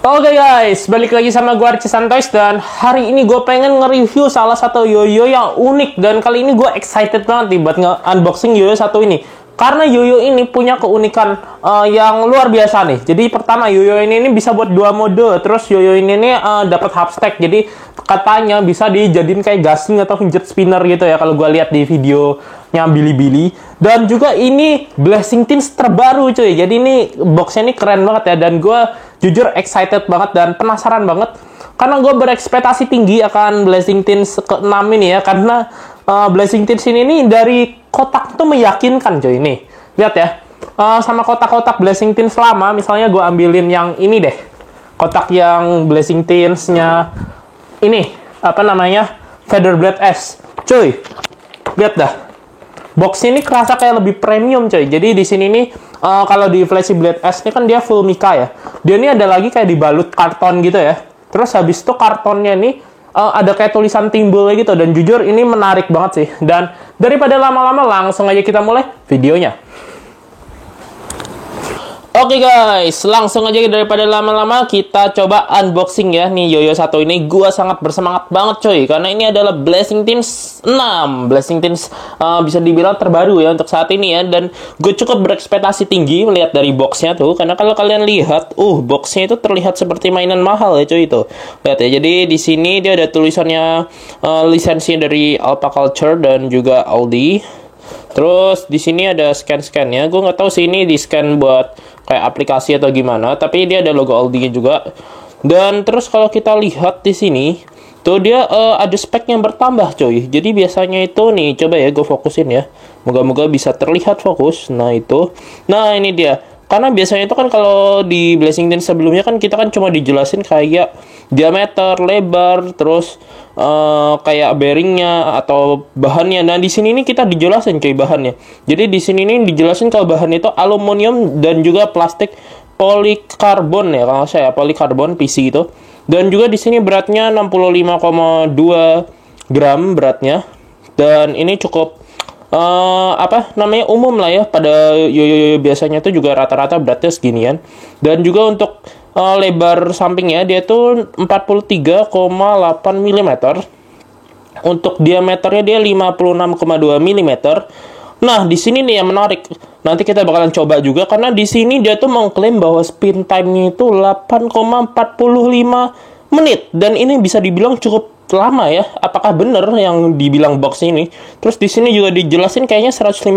Oke guys, balik lagi sama gue Archie Santois. Dan hari ini gue pengen nge-review salah satu yoyo yang unik. Dan kali ini gue excited banget nih buat nge-unboxing yoyo satu ini. Karena yoyo ini punya keunikan yang luar biasa nih. Jadi pertama, yoyo ini bisa buat dua mode. Terus yoyo ini dapat hapstack. Jadi katanya bisa dijadiin kayak gasing atau fidget spinner gitu ya, kalau gue lihat di videonya Bilibili. Dan juga ini Blessing Teens terbaru cuy. Jadi ini boxnya ini keren banget ya. Dan gue jujur excited banget dan penasaran banget. Karena gue berekspektasi tinggi akan Blessing Teens ke-6 ini ya. Karena Blessing Teens ini dari kotak tuh meyakinkan cuy. Nih, lihat ya. Sama kotak-kotak Blessing Teens lama, misalnya gue ambilin yang ini deh. Kotak yang Blessing Teens-nya ini, apa namanya? Featherblade S. Cuy, lihat dah. Box ini kerasa kayak lebih premium coy. Jadi di sini nih kalau di Flashy Blade S ini kan dia full mica ya. Dia ini ada lagi kayak dibalut karton gitu ya. Terus habis itu kartonnya nih ada kayak tulisan timbul gitu. Dan jujur ini menarik banget sih. Dan daripada lama-lama langsung aja kita mulai videonya. Oke guys, langsung aja daripada lama-lama kita coba unboxing ya. Nih yoyo satu ini gua sangat bersemangat banget coy, karena ini adalah Blessing Teens 6. Blessing Teens bisa dibilang terbaru ya untuk saat ini ya. Dan gue cukup berekspektasi tinggi melihat dari boxnya tuh, karena kalau kalian lihat, boxnya itu terlihat seperti mainan mahal ya coy itu. Lihat ya, jadi di sini dia ada tulisannya lisensi dari Alpha Culture dan juga Aldi. Terus di sini ada scan-scan ya. Gue nggak tahu sih ini di scan buat kayak aplikasi atau gimana, tapi dia ada logo Aldi juga. Dan terus kalau kita lihat di sini tuh dia ada spek yang bertambah coy. Jadi biasanya itu nih, coba ya gue fokusin ya. Moga-moga bisa terlihat fokus. Nah itu. Nah ini dia. Karena biasanya itu kan kalau di Blessing Teens sebelumnya kan kita kan cuma dijelasin kayak diameter, lebar, terus kayak bearingnya atau bahannya. Nah di sini nih kita dijelasin cuy bahannya. Jadi di sini nih dijelasin kalau bahan itu aluminium dan juga plastik polikarbon ya, kalau saya polikarbon PC itu. Dan juga di sini beratnya 65,2 gram beratnya. Dan ini cukup umum lah ya, pada yoyo biasanya itu juga rata-rata beratnya seginian. Dan juga untuk lebar sampingnya dia tuh 43,8 mm. Untuk diameternya dia 56,2 mm. Nah, di sini nih yang menarik. Nanti kita bakalan coba juga, karena di sini dia tuh mengklaim bahwa spin time-nya itu 8,45 menit. Dan ini bisa dibilang cukup lama ya. Apakah benar yang dibilang box ini? Terus di sini juga dijelasin kayaknya 115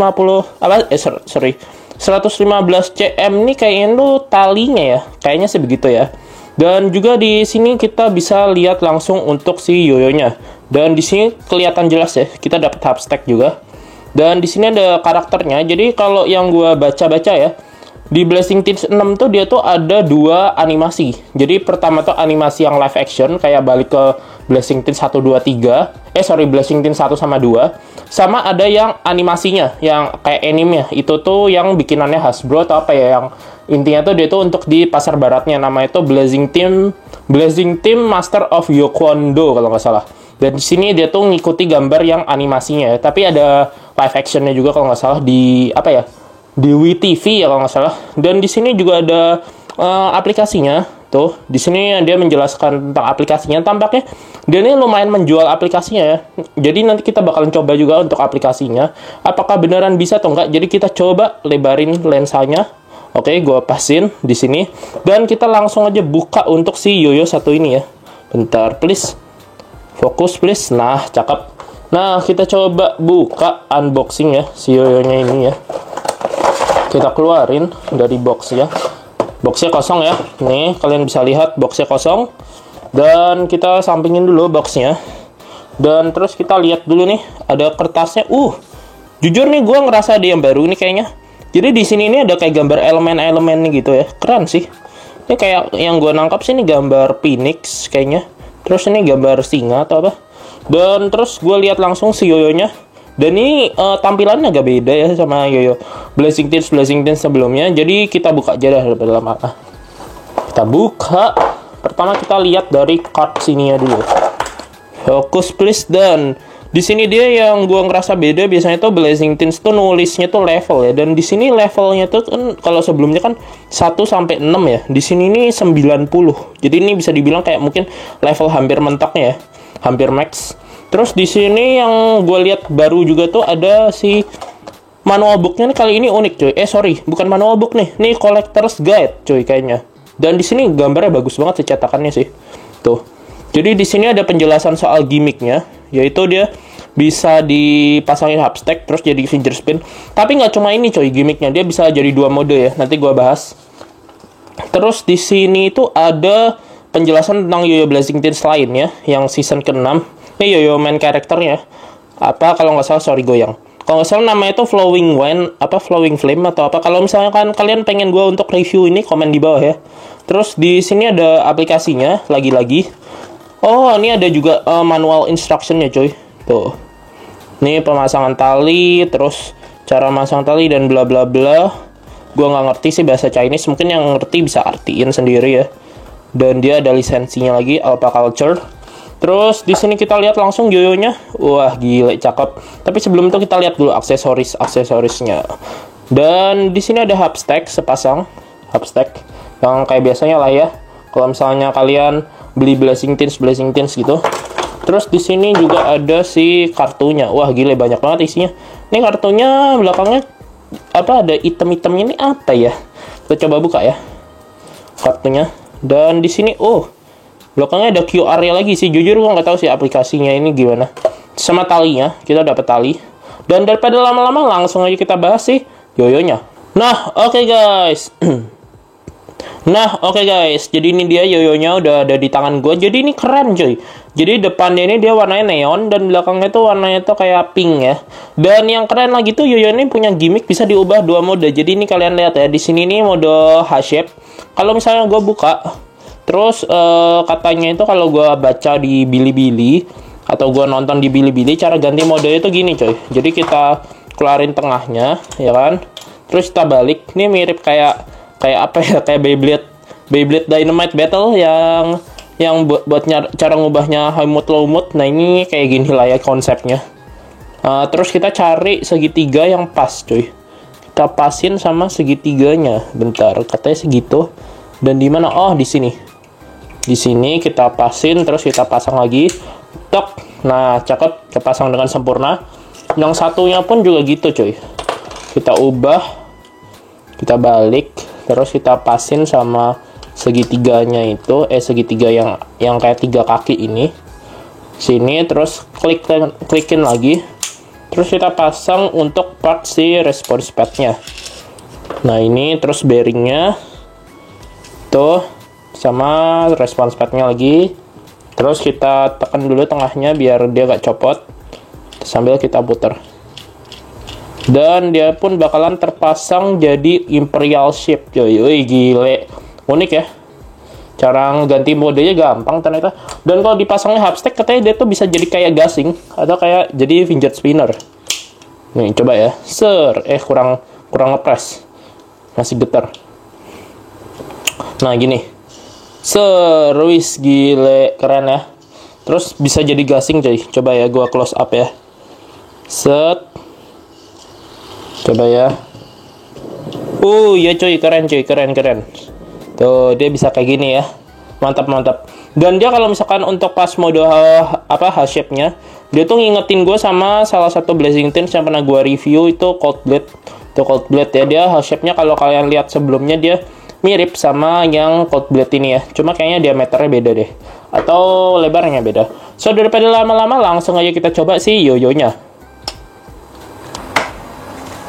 cm nih kayaknya tuh talinya ya. Kayaknya sih begitu ya. Dan juga di sini kita bisa lihat langsung untuk si yoyonya. Dan di sini kelihatan jelas ya. Kita dapat hapstack juga. Dan di sini ada karakternya. Jadi kalau yang gua baca-baca ya, di Blessing Teens 6 tuh dia tuh ada dua animasi. Jadi pertama tuh animasi yang live action kayak balik ke Blessing Teens 1 2 3. Blessing Teens 1 sama 2. Sama ada yang animasinya yang kayak anime-nya. Itu tuh yang bikinannya Hasbro atau apa ya, yang intinya tuh dia tuh untuk di pasar baratnya, nama itu Blessing Team Master of Yokondo kalau nggak salah. Dan di sini dia tuh ngikuti gambar yang animasinya ya. Tapi ada live actionnya juga kalau nggak salah di di WeTV ya kalau nggak salah. Dan di sini juga ada aplikasinya. Tuh, di sini dia menjelaskan tentang aplikasinya. Tampaknya dia ini lumayan menjual aplikasinya ya. Jadi nanti kita bakalan coba juga untuk aplikasinya. Apakah beneran bisa atau enggak? Jadi kita coba lebarin lensanya. Oke, gue pasin di sini. Dan kita langsung aja buka untuk si yoyo satu ini ya. Bentar, please. Fokus, please. Nah, cakep. Nah, kita coba buka unboxing ya si yoyonya ini ya. Kita keluarin dari box ya. Boxnya kosong ya. Nih, kalian bisa lihat boxnya kosong. Dan kita sampingin dulu boxnya. Dan terus kita lihat dulu nih, ada kertasnya. Jujur nih gue ngerasa ada yang baru nih kayaknya. Jadi di sini ini ada kayak gambar elemen-elemen nih gitu ya. Keren sih. Ini kayak yang gue nangkap sih ini gambar Phoenix kayaknya. Terus ini gambar singa atau apa. Dan terus gue lihat langsung si yoyonya. Dan ini tampilannya agak beda ya sama yoyo Blessing Teens sebelumnya. Jadi kita buka aja dah dalam apa. Kita buka. Pertama kita lihat dari card sini ya dulu. Fokus please. Dan Di sini dia yang gua ngerasa beda, biasanya tuh Blazing Teens tuh nulisnya tuh level ya, dan di sini levelnya tuh kan kalau sebelumnya kan 1 sampai 6 ya. Di sini ini 90. Jadi ini bisa dibilang kayak mungkin level hampir mentoknya ya, hampir max. Terus di sini yang gue lihat baru juga tuh ada si manual booknya nih, kali ini unik cuy. Sorry, bukan manual book nih. Nih collector's guide cuy kayaknya. Dan di sini gambarnya bagus banget sih, cetakannya sih. Tuh. Jadi di sini ada penjelasan soal gimmicknya, yaitu dia bisa dipasangin hubstack terus jadi finger spin. Tapi nggak cuma ini coy gimmicknya, dia bisa jadi 2 mode ya. Nanti gua bahas. Terus di sini itu ada penjelasan tentang Yo-Yo Blazing Teens lainnya yang season ke-6. Ini Yo-Yo main karakternya. Apa kalau nggak salah, sorry goyang. Kalau nggak salah namanya itu Flowing Wind, Flowing Flame atau apa. Kalau misalnya kan kalian pengen gua untuk review ini, komen di bawah ya. Terus di sini ada aplikasinya lagi-lagi. Oh, ini ada juga manual instructionnya coy. Tuh. Ini pemasangan tali, terus cara masang tali dan bla bla bla. Gua nggak ngerti sih bahasa Chinese, mungkin yang ngerti bisa artiin sendiri ya. Dan dia ada lisensinya lagi, Alpha Culture. Terus di sini kita lihat langsung yoyonya. Wah, gile cakep. Tapi sebelum itu kita lihat dulu aksesorisnya. Dan di sini ada hubstack sepasang, hubstack yang kayak biasanya lah ya. Kalau misalnya kalian beli Blazing Teens gitu. Terus di sini juga ada si kartunya. Wah, gile banyak banget isinya. Ini kartunya belakangnya apa, ada item-itemnya, ini apa ya? Kita coba buka ya. Kartunya. Dan di sini belakangnya ada QR-nya lagi sih. Jujur gua nggak tahu sih aplikasinya ini gimana. Sama talinya, kita dapat tali. Dan daripada lama-lama langsung aja kita bahas sih yoyonya. Nah, oke guys. Jadi ini dia yoyonya udah ada di tangan gue. Jadi ini keren cuy. Jadi depannya ini dia warnanya neon dan belakangnya tuh warnanya tuh kayak pink ya. Dan yang keren lagi tuh yoyo ini punya gimmick bisa diubah 2 mode. Jadi ini kalian lihat ya, di sini nih mode H-shape. Kalau misalnya gue buka, terus katanya itu kalau gue baca di Bilibili atau gue nonton di Bilibili, cara ganti mode itu gini coy. Jadi kita keluarin tengahnya, ya kan? Terus kita balik. Ini mirip kayak apa ya, kayak Beyblade Dynamite Battle yang buat cara ngubahnya high mode low mode. Nah ini kayak gini lah ya konsepnya. Terus kita cari segitiga yang pas cuy, kita pasin sama segitiganya. Bentar, katanya segitu. Dan di mana? Oh, di sini kita pasin, terus kita pasang lagi, tok. Nah cakep, kepasang dengan sempurna. Yang satunya pun juga gitu cuy, kita ubah, kita balik, terus kita pasin sama segitiganya itu, segitiga yang kayak 3 kaki ini sini. Terus klikin lagi, terus kita pasang untuk part si response padnya. Nah ini terus bearingnya tuh sama response padnya lagi. Terus kita tekan dulu tengahnya biar dia gak copot sambil kita putar. Dan dia pun bakalan terpasang jadi Imperial Shape coy. Wih, gile. Unik ya. Cara ganti modenya gampang ternyata. Dan kalau dipasangnya hubstack katanya dia tuh bisa jadi kayak gasing atau kayak jadi fidget spinner. Nih, coba ya. Kurang ngepres. Masih getar. Nah, gini. Wis, gile, keren ya. Terus bisa jadi gasing coy. Coba ya gua close up ya. Set. Coba ya. Ya coy, keren. Tuh, dia bisa kayak gini ya. Mantap. Dan dia kalau misalkan untuk pas mode H-shape-nya, dia tuh ngingetin gue sama salah satu Blazing Teens yang pernah gue review, itu Cold Blade. Itu Cold Blade ya. Dia H-shape-nya kalau kalian lihat sebelumnya dia mirip sama yang Cold Blade ini ya. Cuma kayaknya diameternya beda deh. Atau lebarnya beda. So, daripada lama-lama langsung aja kita coba si yoyonya.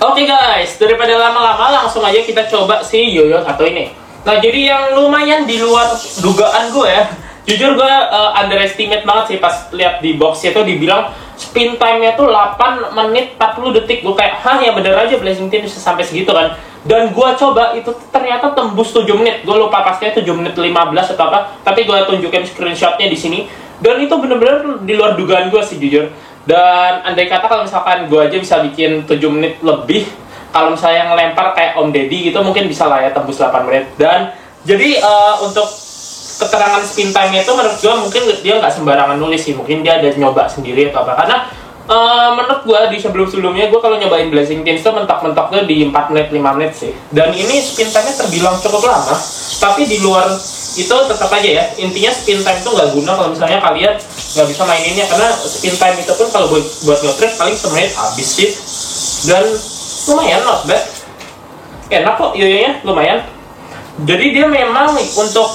Oke guys, daripada lama-lama langsung aja kita coba si yoyo satu ini. Nah, jadi yang lumayan di luar dugaan gue ya. Jujur gue underestimate banget sih pas lihat di box itu dibilang spin time-nya tuh 8 menit 40 detik. Gue kayak, ya bener aja Blazing Teens bisa sampai segitu kan. Dan gue coba itu ternyata tembus 7 menit. Gue lupa pastinya 7 menit 15 atau apa. Tapi gue tunjukin screenshotnya di sini. Dan itu bener-bener di luar dugaan gue sih jujur. Dan andai kata kalau misalkan gue aja bisa bikin 7 menit lebih, kalau misalnya yang ngelempar kayak Om Deddy gitu mungkin bisa lah ya tembus 8 menit. Dan jadi untuk keterangan spin time itu menurut gue mungkin dia nggak sembarangan nulis sih. Mungkin dia ada nyoba sendiri atau apa. Karena Menurut gue di sebelum-sebelumnya gue kalau nyobain Blazing Teens tuh mentok-mentoknya di 4 menit 5 menit sih. Dan ini spin time-nya terbilang cukup lama, tapi di luar itu tetap aja ya, intinya spin time itu nggak guna kalau misalnya kalian nggak bisa maininnya, karena spin time itu pun kalau buat nge-trade paling semenit habis sih. Dan lumayan not bad, enak kok yoyonya, lumayan. Jadi dia memang untuk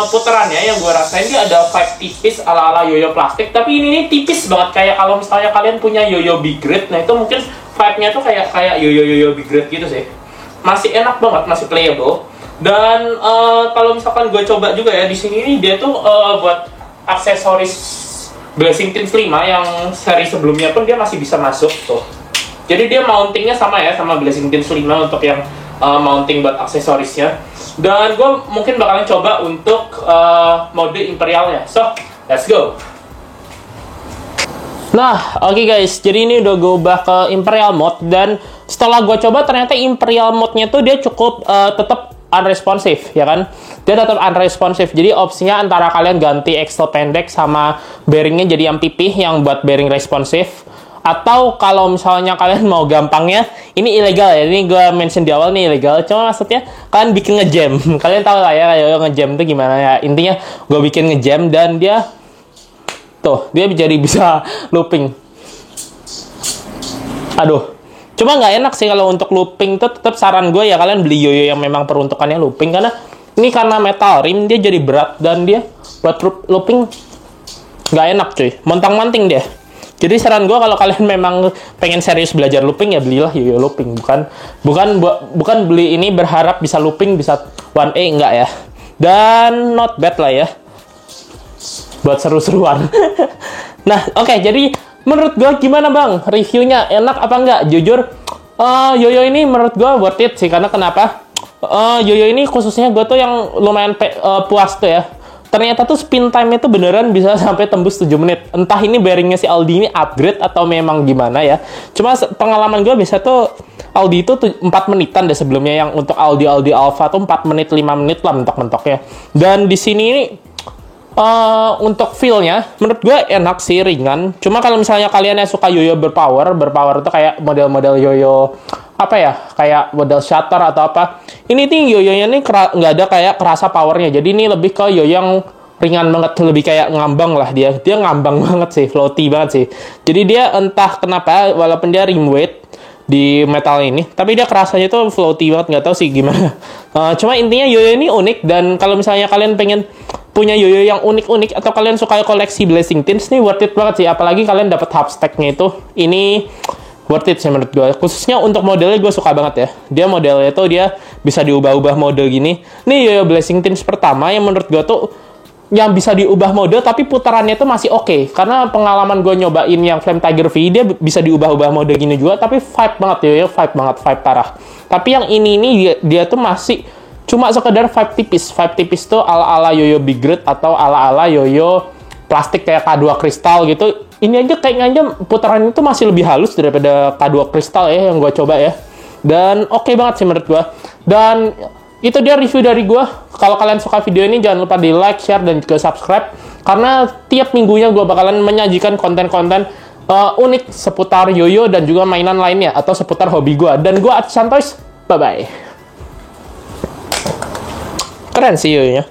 putarannya yang gue rasain dia ada vibe tipis ala-ala yoyo plastik, tapi ini tipis banget, kayak kalau misalnya kalian punya yoyo big grade, nah itu mungkin vibe-nya tuh kayak yoyo big grade gitu sih. Masih enak banget, masih playable. Dan kalau misalkan gue coba juga ya di sini nih, dia tuh buat aksesoris Blazing Teens 5 yang seri sebelumnya pun dia masih bisa masuk tuh. Jadi dia mountingnya sama ya sama Blazing Teens 5 untuk yang mounting buat aksesorisnya. Dan gue mungkin bakalan coba untuk mode Imperialnya. So, let's go. Nah, oke guys, jadi ini udah gue ubah ke Imperial mode, dan setelah gue coba ternyata Imperial mode-nya tuh dia cukup tetap unresponsive, ya kan? Dia tetap unresponsive. Jadi opsinya antara kalian ganti axle pendek sama bearingnya jadi yang pipih yang buat bearing responsif, atau kalau misalnya kalian mau gampangnya, ini ilegal ya, ini gue mention di awal nih ilegal, cuma maksudnya kalian bikin ngejam. Kalian tahu lah ya kayak ngejam itu gimana ya, intinya gue bikin ngejam dan dia tuh dia jadi bisa looping. Aduh, cuma nggak enak sih kalau untuk looping tuh. Tetap saran gue ya kalian beli yoyo yang memang peruntukannya looping, karena ini karena metal rim dia jadi berat dan dia buat looping nggak enak cuy, montang-manting deh. Jadi saran gue kalau kalian memang pengen serius belajar looping ya belilah yoyo looping, bukan beli ini berharap bisa looping bisa 1A, enggak ya. Dan not bad lah ya buat seru-seruan. Nah oke, jadi menurut gue gimana bang reviewnya, enak apa enggak? Jujur yoyo ini menurut gue worth it sih, karena kenapa? Yoyo ini khususnya gue tuh yang lumayan puas tuh ya, ternyata tuh spin time itu beneran bisa sampai tembus 7 menit. Entah ini bearingnya si Aldi ini upgrade atau memang gimana ya. Cuma pengalaman gue bisa tuh Aldi itu 4 menitan deh sebelumnya, yang untuk Aldi Alpha tuh 4 menit 5 menit lah mentok-mentoknya. Dan di sini ini untuk feel-nya menurut gue enak sih, ringan. Cuma kalau misalnya kalian yang suka yoyo berpower itu kayak model-model yoyo apa ya, kayak model shutter atau apa, ini nih yoyonya nih nggak ada kayak kerasa powernya. Jadi ini lebih ke yoyo yang ringan banget, lebih kayak ngambang lah, dia ngambang banget sih, floaty banget sih. Jadi dia entah kenapa walaupun dia rim weight di metal ini, tapi dia kerasanya tuh floaty banget, nggak tahu sih gimana. Cuma intinya yoyo ini unik, dan kalau misalnya kalian pengen punya yoyo yang unik-unik atau kalian suka koleksi Blazing Teens nih, worth it banget sih. Apalagi kalian dapat half stack-nya itu, ini worth it sih menurut gue. Khususnya untuk modelnya gue suka banget ya. Dia modelnya tuh dia bisa diubah-ubah mode gini. Nih yoyo Blazing Teens pertama yang menurut gue tuh yang bisa diubah mode tapi putarannya tuh masih oke. Karena pengalaman gue nyobain yang Flame Tiger V, dia bisa diubah-ubah mode gini juga, tapi vibe banget yoyo, vibe banget, vibe parah. Tapi yang ini dia tuh masih cuma sekedar vibe tipis tuh ala-ala yoyo big grade atau ala-ala yoyo plastik kayak K2 kristal gitu. Ini aja kayaknya putaran itu masih lebih halus daripada K2 kristal ya yang gue coba ya. Dan oke banget sih menurut gue. Dan itu dia review dari gue. Kalau kalian suka video ini jangan lupa di like, share, dan juga subscribe, karena tiap minggunya gue bakalan menyajikan konten-konten unik seputar yoyo dan juga mainan lainnya atau seputar hobi gue. Dan gue Ati Santoys, bye bye. Keren sih yoyonya.